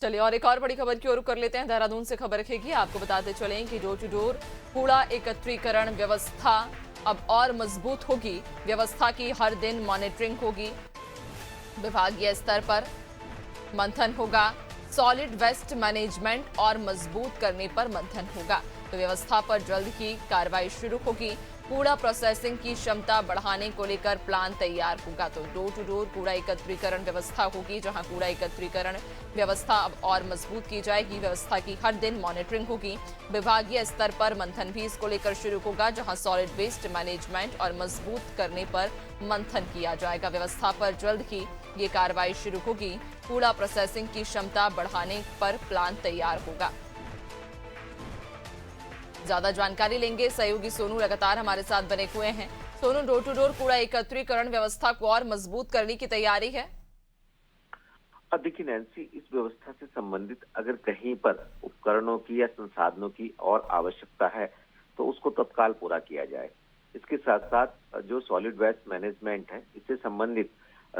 चलिए और एक और बड़ी खबर की ओर रुख कर लेते हैं। देहरादून से खबर रखेगी। आपको बताते चलें कि डोर टू डोर कूड़ा एकत्रीकरण व्यवस्था अब और मजबूत होगी। व्यवस्था की हर दिन मॉनिटरिंग होगी। विभागीय स्तर पर मंथन होगा। सॉलिड वेस्ट मैनेजमेंट और मजबूत करने पर मंथन होगा। तो व्यवस्था पर जल्द ही कार्रवाई शुरू होगी। कूड़ा प्रोसेसिंग की क्षमता बढ़ाने को लेकर प्लान तैयार होगा। तो डोर टू डोर कूड़ा एकत्रीकरण व्यवस्था होगी, जहां कूड़ा एकत्रीकरण व्यवस्था अब और मजबूत की जाएगी। व्यवस्था की हर दिन मॉनिटरिंग होगी। विभागीय स्तर पर मंथन भी इसको लेकर शुरू होगा, जहां सॉलिड वेस्ट मैनेजमेंट और मजबूत करने पर मंथन किया जाएगा। व्यवस्था पर जल्द ही ये कार्रवाई शुरू होगी। कूड़ा प्रोसेसिंग की क्षमता बढ़ाने पर प्लान तैयार होगा। ज्यादा जानकारी लेंगे, सहयोगी सोनू लगातार हमारे साथ बने हुए हैं। सोनू, डोर टू डोर कूड़ा एकत्रीकरण व्यवस्था को और मजबूत करने की तैयारी है। अब देखिए नैन्सी, इस व्यवस्था से संबंधित अगर कहीं पर उपकरणों की या संसाधनों की और आवश्यकता है तो उसको तत्काल पूरा किया जाए। इसके साथ साथ जो सॉलिड वेस्ट मैनेजमेंट है, इससे संबंधित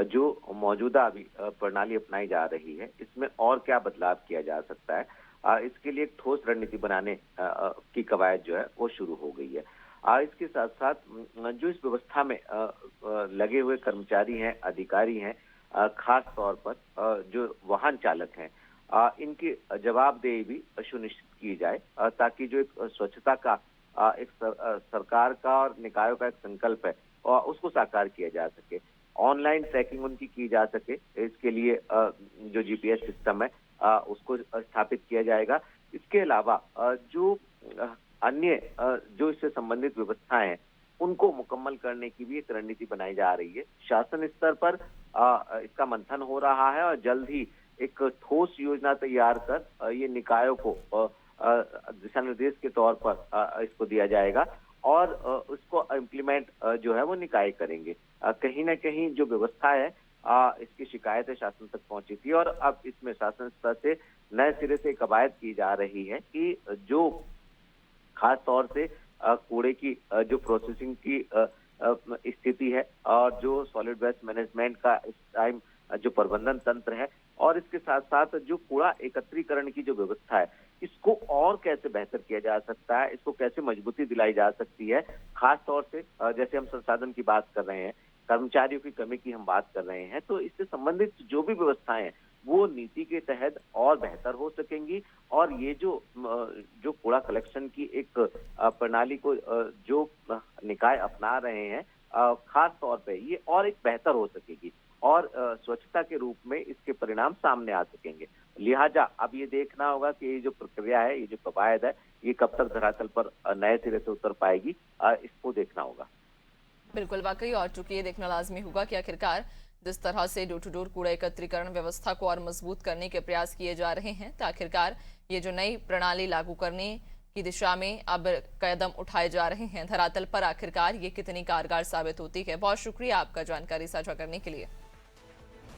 जो मौजूदा अभी प्रणाली अपनाई जा रही है, इसमें और क्या बदलाव किया जा सकता है, इसके लिए एक ठोस रणनीति बनाने की कवायद जो है वो शुरू हो गई है। इसके साथ साथ जो इस व्यवस्था में लगे हुए कर्मचारी हैं, अधिकारी हैं, खास तौर पर जो वाहन चालक हैं, इनकी जवाबदेही भी सुनिश्चित की जाए, ताकि जो एक स्वच्छता का एक सरकार का और निकायों का एक संकल्प है और उसको साकार किया जा सके। ऑनलाइन ट्रैकिंग उनकी की जा सके, इसके लिए जो जीपीएस सिस्टम है उसको स्थापित किया जाएगा। इसके अलावा जो अन्य जो इससे संबंधित व्यवस्थाएं हैं उनको मुकम्मल करने की भी एक रणनीति बनाई जा रही है। शासन स्तर पर इसका मंथन हो रहा है और जल्द ही एक ठोस योजना तैयार कर ये निकायों को दिशा निर्देश के तौर पर इसको दिया जाएगा और उसको इम्प्लीमेंट जो है वो निकाय करेंगे। कहीं ना कहीं जो व्यवस्था है इसकी शिकायतें शासन तक पहुंची थी और अब इसमें शासन स्तर से नए सिरे से कवायद की जा रही है कि जो खास तौर से कूड़े की जो प्रोसेसिंग की स्थिति है और जो सॉलिड वेस्ट मैनेजमेंट का इस टाइम जो प्रबंधन तंत्र है और इसके साथ साथ जो कूड़ा एकत्रीकरण की जो व्यवस्था है, इसको और कैसे बेहतर किया जा सकता है, इसको कैसे मजबूती दिलाई जा सकती है। खास तौर से जैसे हम संसाधन की बात कर रहे हैं, कर्मचारियों की कमी की हम बात कर रहे हैं, तो इससे संबंधित जो भी व्यवस्थाएं हैं वो नीति के तहत और बेहतर हो सकेंगी और ये जो कूड़ा कलेक्शन की एक प्रणाली को जो निकाय अपना रहे हैं, खास तौर पे ये और एक बेहतर हो सकेगी और स्वच्छता के रूप में इसके परिणाम सामने आ सकेंगे। लिहाजा अब ये देखना होगा कि ये जो प्रक्रिया है, ये जो कवायद है, ये कब तक धरातल पर नए सिरे से उतर पाएगी, इसको देखना होगा। बिल्कुल, वाकई। और चूंकि ये देखना लाजमी होगा कि आखिरकार जिस तरह से डोर टू डोर कूड़ा एकत्रीकरण व्यवस्था को और मजबूत करने के प्रयास किए जा रहे हैं, तो आखिरकार ये जो नई प्रणाली लागू करने की दिशा में अब कदम उठाए जा रहे हैं, धरातल पर आखिरकार ये कितनी कारगर साबित होती है। बहुत शुक्रिया आपका जानकारी साझा करने के लिए।